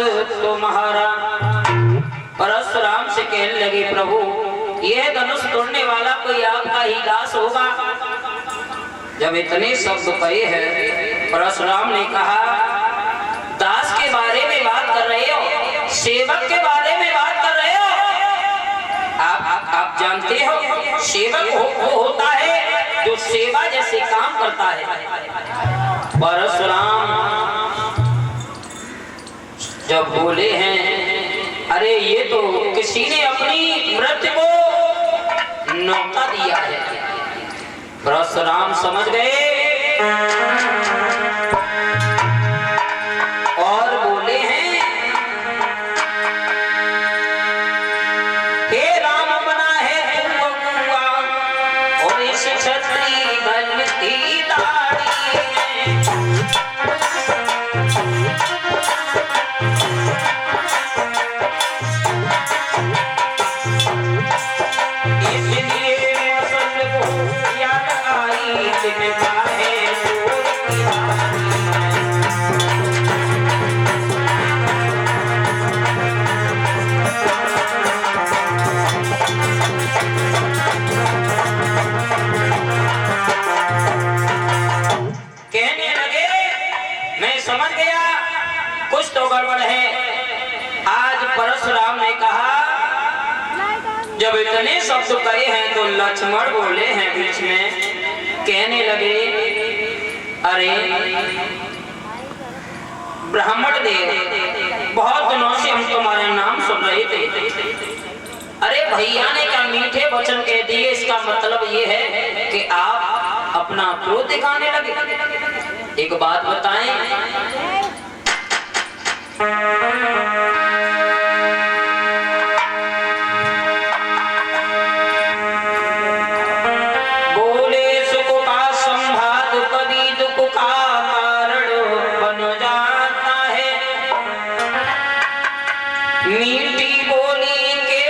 तुम्हारा। परशुराम से कहने लगे प्रभु यह धनुष तोड़ने वाला कोई आपका ही दास होगा। जब इतने शब्द कहे हैं परशुराम ने कहा दास के बारे में बात कर रहे हो, सेवक के बारे में बात कर रहे हो। आप जानते हो सेवक वो होता है जो सेवा जैसे काम करता है। परशुराम जब बोले हैं अरे ये तो किसी ने अपनी मृत्यु को न्योता दिया है। परशुराम समझ गए और बोले हैं हे राम बना है तुमको और इस क्षत्रिय बल की दाढ़ी में गड़बड़ है। आज परशुराम ने कहा जब इतने शब्द कहे हैं तो लक्ष्मण बोले हैं बीच में, कहने लगे अरे ब्राह्मण देव बहुत दिनों से हम तुम्हारे नाम सुन रहे थे। अरे भैया ने क्या मीठे वचन कह दिए, इसका मतलब ये है कि आप अपना क्रोध दिखाने लगे। एक बात बताएं बोले सुख का संभाग कभी दुख का कारण बन जाता है। मीठी बोली के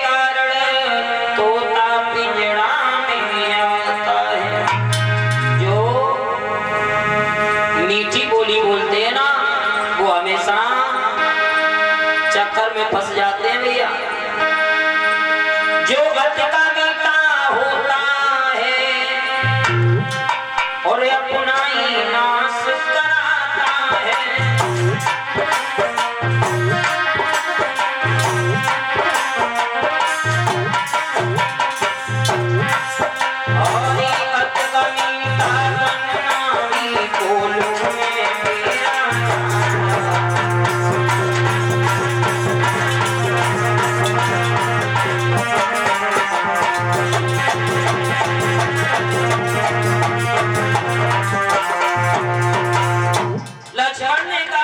कारण तोता पिंजड़ा में आता है। जो मीठी बोली बोलते हैं ना वो हमेशा चक्कर में फंस जाते हैं भैया। जो गति का मीठा होता है और अपना ही नाश कराता है। और गति का मीठा बनना भी बोलूं में मेरा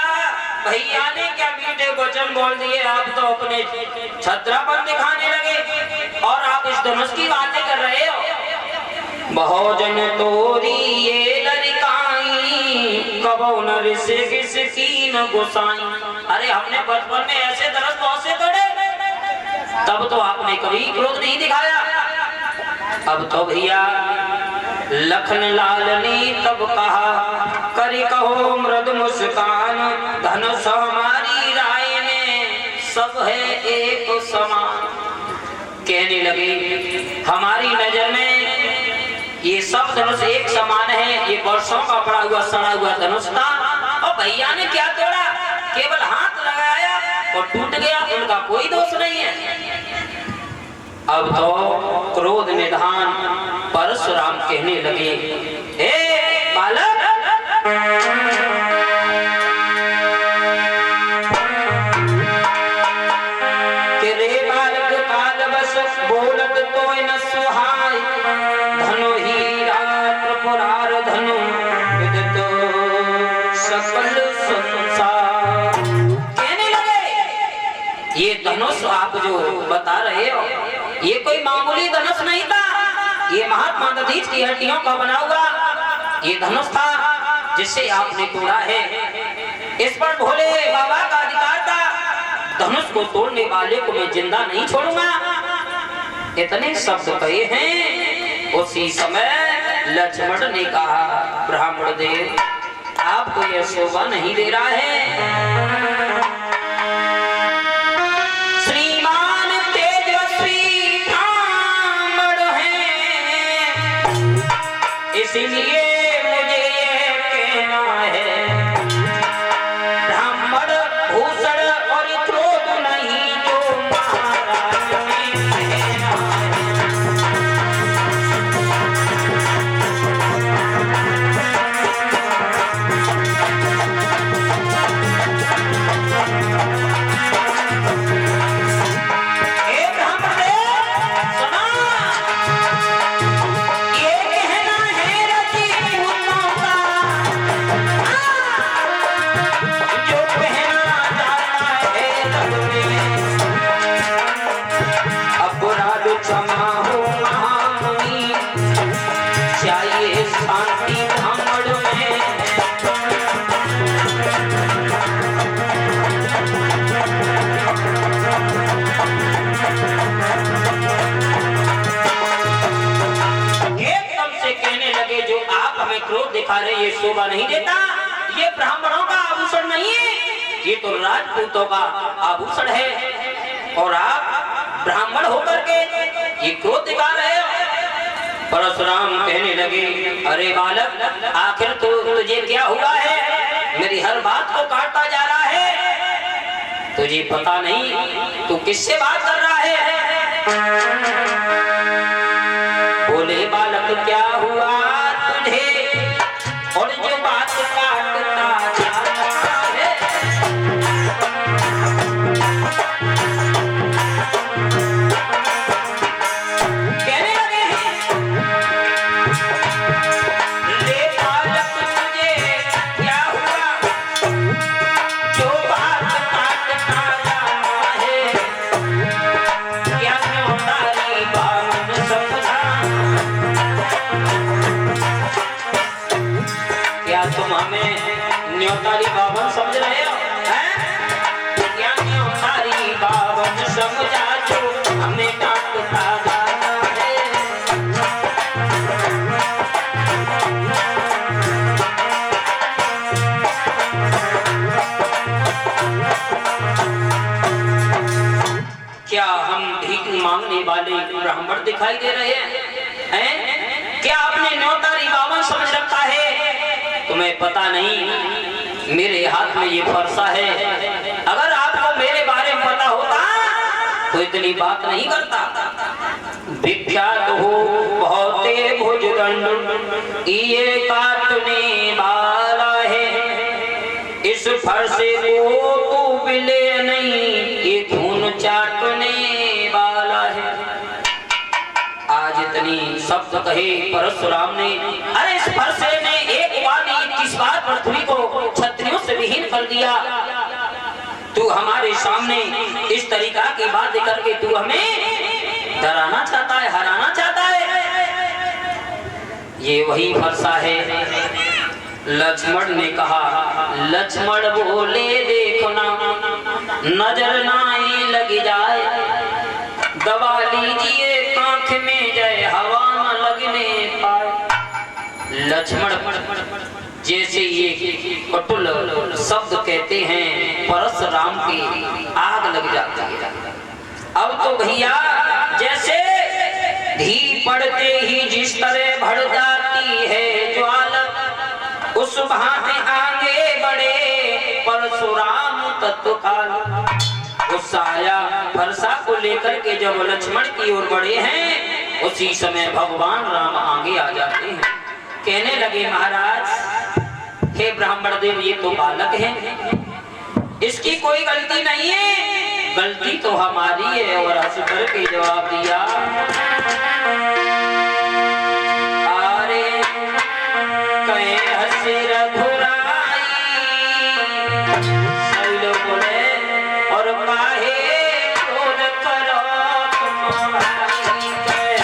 भैया ने क्या मीठे वचन बोल दिए, आप तो अपने छत्रापन दिखाने लगे और आप इस धनुष की बातें कर रहे हो। बहुजन तोरी ये लड़काई कबो नर से किसकी न गुसाई। अरे हमने बचपन में ऐसे धनुष बहुत से तोड़े, तब तो आपने कभी क्रोध नहीं दिखाया। अब तो भैया लखन लाल ने तब कहा करी कहो मृद मुस्कान धनुष हमारी राय में सब है एक समान। कहने लगे हमारी नजर में ये सब धनुष एक समान है। ये वर्षों का पड़ा हुआ सड़ा हुआ धनुष था और भैया ने क्या तोड़ा, केवल हाथ लगाया और टूट गया, उनका कोई दोष नहीं है। अब तो क्रोध निधान परशुराम कहने लगे हे बालक तेरे बालक काल बस बोलत तो न सुहाय धनु हीरा त्रिपुरार धनु विदित सकल संसार। कहने लगे ये धनुष आप जो बता रहे हो ये कोई मामूली धनुष नहीं था, ये महात्मा दधीच की हड्डियों का बना हुआ ये धनुष था जिससे आपने तोड़ा है। इस पर भोले बाबा का अधिकार था, धनुष को तोड़ने वाले को मैं जिंदा नहीं छोड़ूंगा। इतने शब्द कहे हैं। उसी समय लक्ष्मण ने कहा ब्राह्मण देव आपको यह शोभा नहीं दे रहा है। इसलिए मुझे ये कहना है, ब्राह्मण भूषण और क्रोध नहीं जो महाराज ने कहना है। ब्राह्मण सुना, ये कहना है रजपूतों का, जो पहना जाता है रग में। अपराध क्षमा हो महामुनि, चाहिए शांति ब्राह्मण में। एकदम से कहने लगे, जो आप हमें क्रोध दिखा रहे ये शोभा नहीं देता, ये ब्राह्मणों का आभूषण नहीं है, ये तो राजपूतों का आभूषण है। और आप ब्राह्मण होकर के ये क्रोध दिखा रहे हो। परशुराम कहने लगे, अरे बालक, आखिर तो तुझे क्या हुआ है? मेरी हर बात को काटता जा रहा है, तुझे पता नहीं तू किससे बात कर रहा है? बोले, बालक क्या हुआ तुझे, और जो बात काटता जा रहा है? कहने लगे, ले बालक तुझे क्या हुआ, जो बात काटता जा रहा है? क्या न्योतारी बावन समझा, क्या तुम हमें न्योतारी बावन समझ रहे हो? हैं? क्या न्योतारी बावन समझा जो हमें काटता जा रहा है? क्या हम भीख मांगने वाले ब्राह्मण दिखाई दे रहे हैं? क्या आपने न्योतारी बावन समझ रखा है? तुम्हें पता नहीं मेरे हाथ में ये फरसा है, अगर आपको मेरे बारे में पता होता तो इतनी बात नहीं करता। विख्यात हो बहुते भुजदंड, ये काटने वाला है, इस फरसे को तू मिले नहीं, ये खून चाटने वाला है। आज इतनी शब्द कहे परशुराम ने, अरे इस फरसे ने एक वाली 21 बार पृथ्वी को क्षत्रियों से विहीन कर दिया। तू हमारे सामने इस तरीका की बात करके तू हमें डराना चाहता है, हराना चाहता है। ये वही फरसा है। लक्ष्मण ने कहा, लक्ष्मण बोले देखो ना, नजर ना लग जाए, दबा लीजिए कांख में जय हवा न लगने पाए। लक्ष्मण जैसे ये कटुल शब्द कहते हैं, परशुराम की आग लग जाती है। अब तो भैया जैसे घी पड़ते ही जिस तरह बढ़ जाती है ज्वाला, उस भांति आगे बढ़े परशुराम तत्काल। गुस्सा आया, फरसा को लेकर के जब लक्ष्मण की ओर बढ़े हैं, उसी समय भगवान राम आगे आ जाते हैं। कहने लगे, महाराज हे ब्राह्मण देव, ये तो बालक है, इसकी कोई गलती नहीं है, गलती तो हमारी है। और हंस करके जवाब दिया, अरे कहे हंसी रघुराई, सभी लोग बोले, और काहे क्रोध करो तुम्हारी कहे।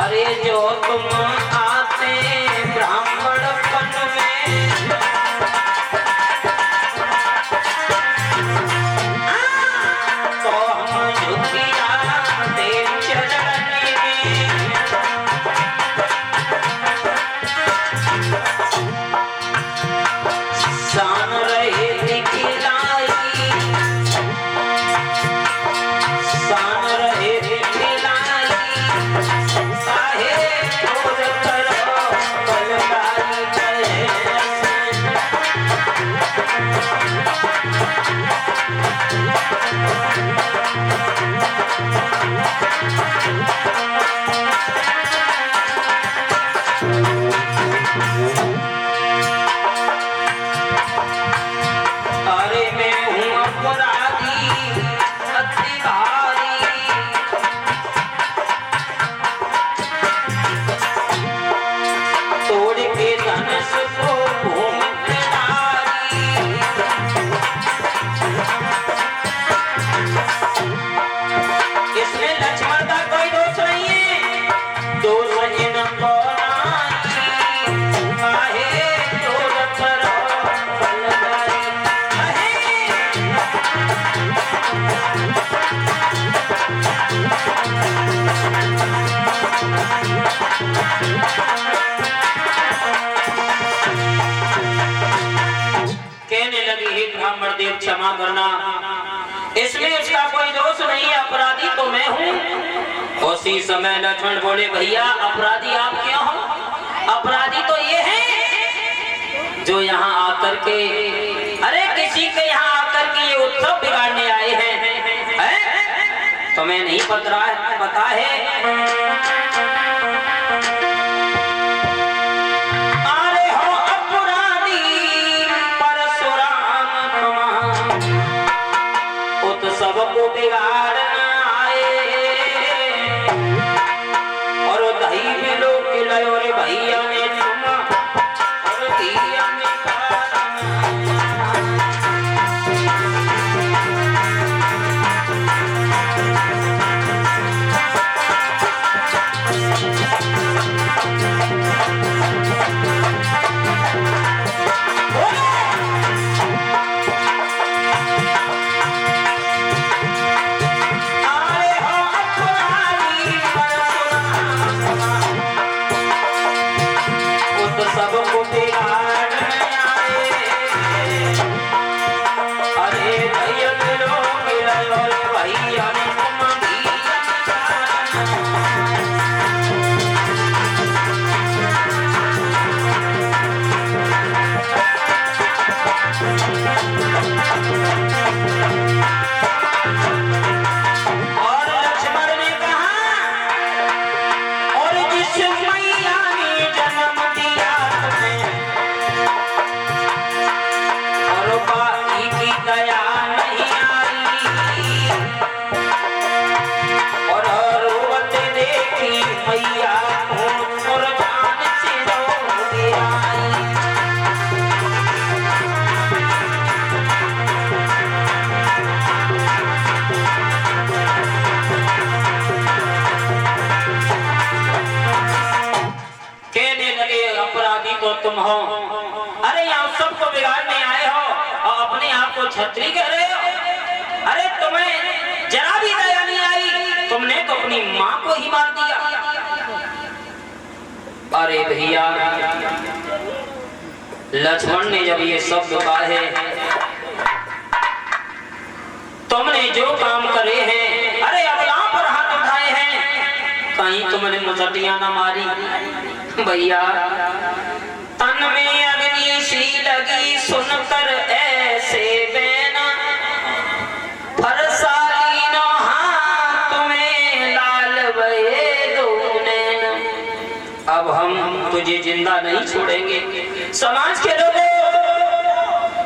अरे जो तुम आते ब्राह्मणपन में तो हम झुकिया देव चरण में। शान रहे दिखलाई, शान रहे दिखलाई, काहे क्रोध करो बलदाई कहे। अरे मैं हूँ अपराधी अति भारी, तोड़ के धनुष को भूमि पे डाली। इसमें लक्ष्मण का कोई दोष नहीं है, दोष इनको नहीं। काहे क्रोध करो बलदाई कहे। कहने लगी हे ब्राह्मण देव क्षमा करना, इसमें उसका कोई दोष नहीं है, अपराधी तो मैं हूँ। उसी समय लक्ष्मण बोले भैया अपराधी आप क्यों हो? अपराधी तो ये है जो यहाँ आकर के, अरे किसी के यहाँ आकर के ये उत्सव बिगाड़ने आए हैं। तुम्हें नहीं पता है अरे हो अपराधी परशुराम उत्सव को बिगाड़ना आए। और दही में लोग खिलाए और भैया ने चुमा और भैया ने खाना। सबको बिगाड़ने आए। अरे भैया लोग भैया ने और लक्ष्मण ने कहा और जिस मैया ने जन्म दिया और बाई की दया नहीं आई। और रोवत देखी मैया और जान से रो गया। कहने लगे अपराधी तो तुम हो, अरे यहाँ सबको बिगाड़ने आए हो और अपने आप को छत्री कह रहे हो। अरे तुम्हें जरा भी दया नहीं आई, तुमने तो अपनी माँ को ही मार दिया। अरे भैया लक्ष्मण ने जब ये शब्द कहे, तुमने जो काम करे हैं, अरे अबला पर हाथ उठाए हैं, कहीं तुमने मुझटियां ना मारी। भैया तन में अग्नि सी लगी सुनकर ऐसे बेना, फरसाली नो हाथ में लाल बहे दो नैना। अब हम तुझे जिंदा नहीं छोड़ेंगे। समाज के लोगों,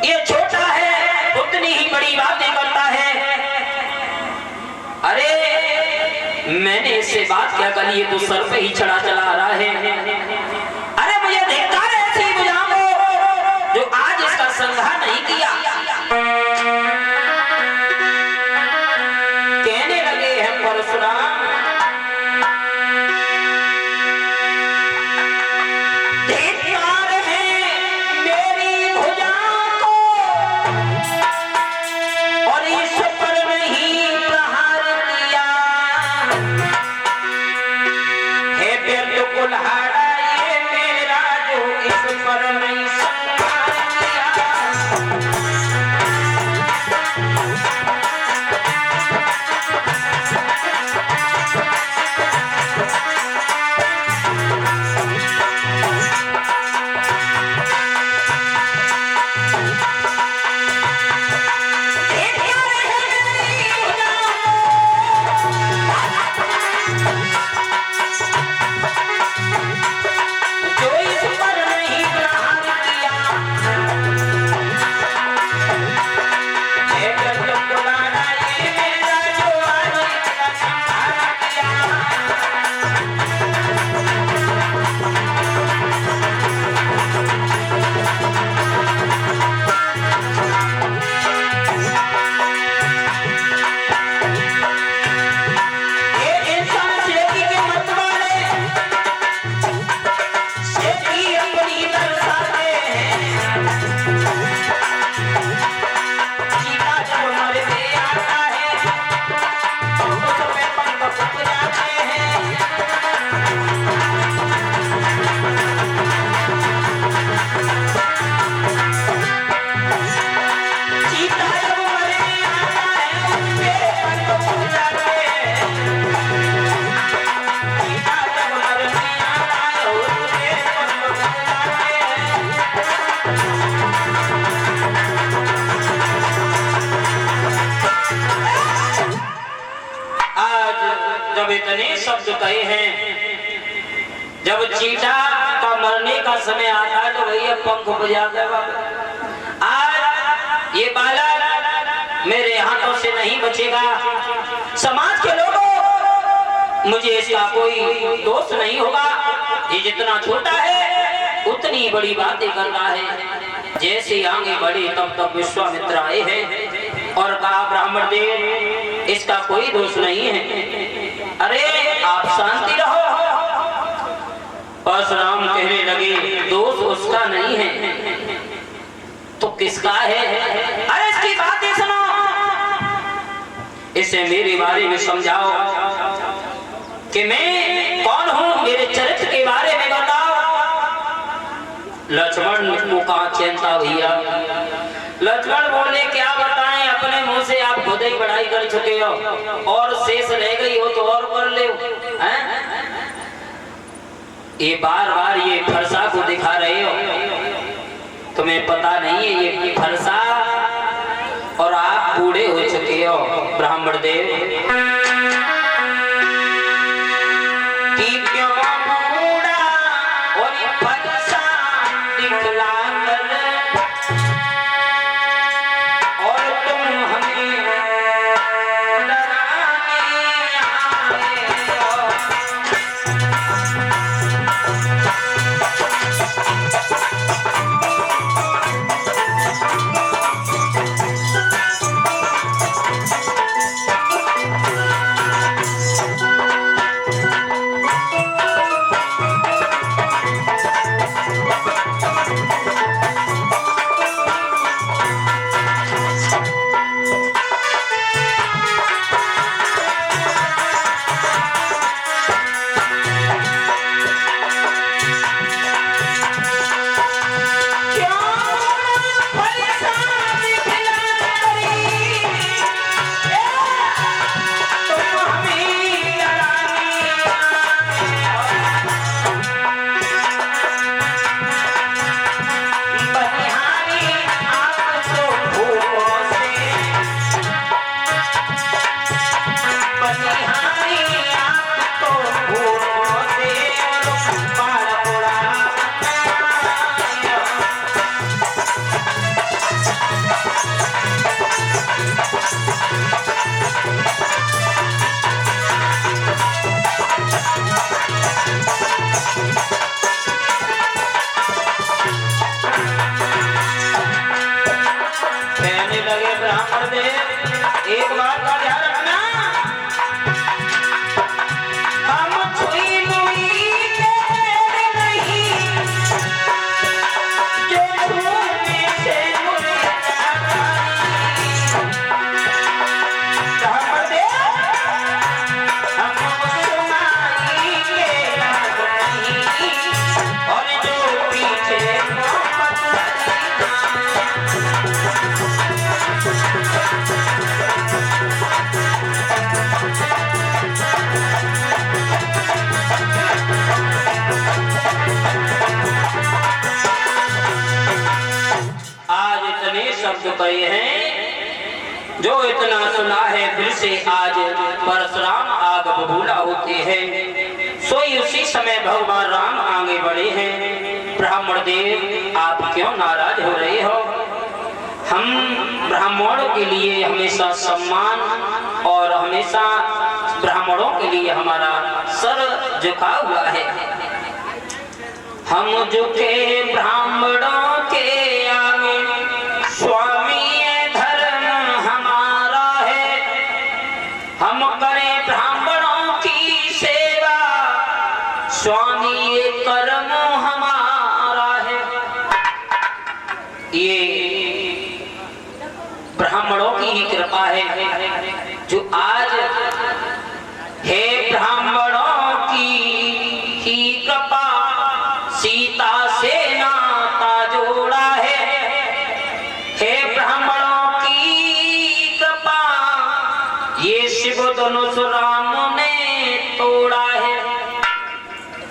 ये छोटा है उतनी ही बड़ी बातें करता है। अरे मैंने इससे बात क्या करी, ये तो सर पे ही चढ़ा चला आ रहा है। अरे मुझे धिक्कार है ऐसी भुजाओं को जो आज इसका संहार नहीं किया। कहने लगे हैं परशुराम व्यर्थ कुल्हाड़ा ये मेरा जो इस पर नहीं संहार किया। जब इतने शब्द कहे हैं, जब चीटा का मरने का समय आता है तो भैया पंख बजा दे। आज ये बालक मेरे हाथों से नहीं बचेगा। समाज के लोगों, मुझे इसका कोई दोष नहीं होगा। ये जितना छोटा है उतनी बड़ी बातें कर रहा है। जैसे आगे बढ़े तब तक विश्वामित्र आए हैं और कहा ब्राह्मण देव इसका कोई दोष नहीं है। अरे आप शांति रहो। परशुराम कहने लगे दोष उसका नहीं है तो किसका है? अरे इसकी बातें सुनो, इसे मेरे बारे में समझाओ कि मैं कौन हूं, मेरे चरित्र के बारे में बताओ। लक्ष्मण को कहा चिंता भैया। लक्ष्मण बोले क्या बताएं, अपने मुंह से आप खुद ही पढ़ाई कर चुके हो और शेष रह गई हो तो और कर ले। ये बार बार ये फरसा को दिखा रहे हो, तुम्हें पता नहीं है ये फरसा और आप बूढ़े हो चुके हो ब्राह्मण देव। गए हैं। जो इतना सुना है फिर से आज परशुराम आग बबूला होते हैं। सोई उसी समय भगवान राम आगे बढ़े हैं। ब्राह्मण देव आप क्यों नाराज हो रहे हो? हम ब्राह्मणों के लिए हमेशा सम्मान और हमेशा ब्राह्मणों के लिए हमारा सर झुका हुआ है। हम झुके ब्राह्मणों के आगे, स्वामी ये धर्म हमारा है। हम करें ब्राह्मणों की सेवा, स्वामी ये कर्म हमारा है। ये ब्राह्मणों की ही कृपा है जो आज हे ब्राह्मणों की ही कृपा सीता से नाता जोड़ा है। हे ब्राह्मणों की कृपा ये शिव धनुष राम ने तोड़ा है।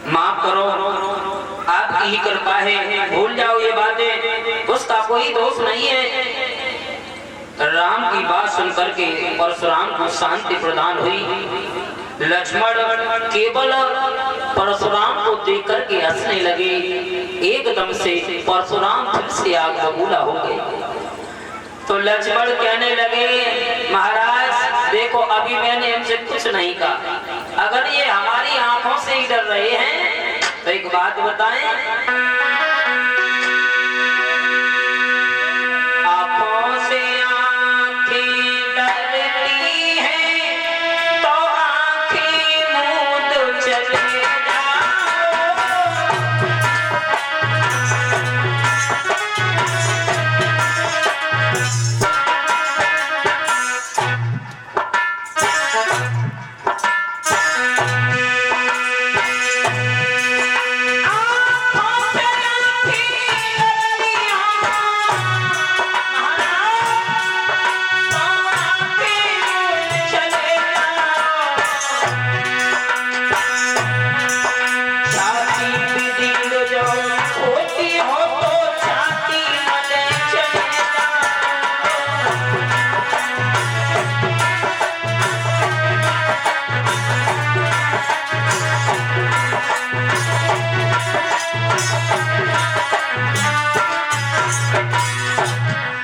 माफ करो, आपकी ही कृपा है, भूल जाओ ये बातें, उसका कोई दोष नहीं है। राम की बात सुनकर के परशुराम को शांति प्रदान हुई। लक्ष्मण केवल परशुराम को देख करके हंसने लगे। एकदम से परशुराम फिर से आग बबूला हो गए। तो लक्ष्मण कहने लगे, महाराज देखो अभी मैंने इनसे कुछ नहीं कहा, अगर ये हमारी आंखों से ही डर रहे हैं तो एक बात बताएं, आंखों से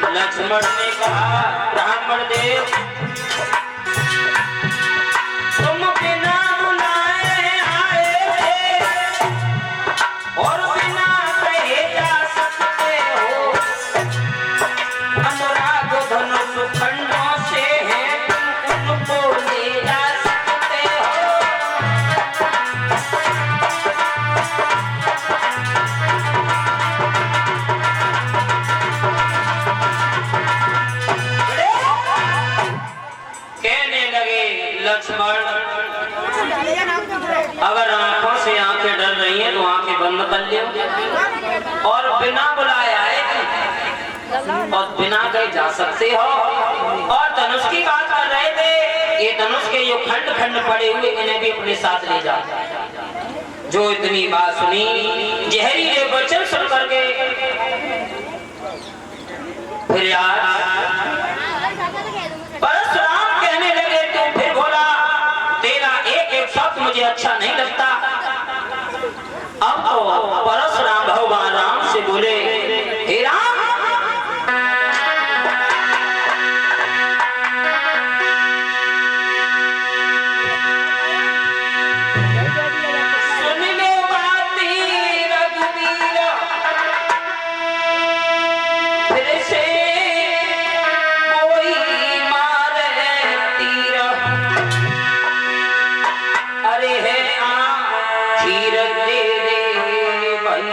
लक्ष्मण ने कहा, ब्राह्मण देव तुम बिना बुलाए आए थे और बिना कहे जा सकते हो। अनुराग धनुष खंडों से है, तुम उनको ले जा सकते हो। लक्ष्मण अगर आंखों से आंखें डर रही हैं तो आंखें बंद कर लो और बिना बुलाए आएगी और बिना कहे जा सकते हो। और धनुष की बात कर रहे थे, ये धनुष के जो खंड खंड पड़े हुए इन्हें भी अपने साथ ले जा। जो इतनी बात सुनी, जहरीले वचन सुन करके फिर यार परशुराम कहने लगे, तू फिर बोला, तेरा एक एक शब्द मुझे अच्छा नहीं लगता। अब तो परशुराम भगवान राम से बोले, हे राम सुन ले बाती रघुवीर, फिर से अरे है आखिर तेरे भाई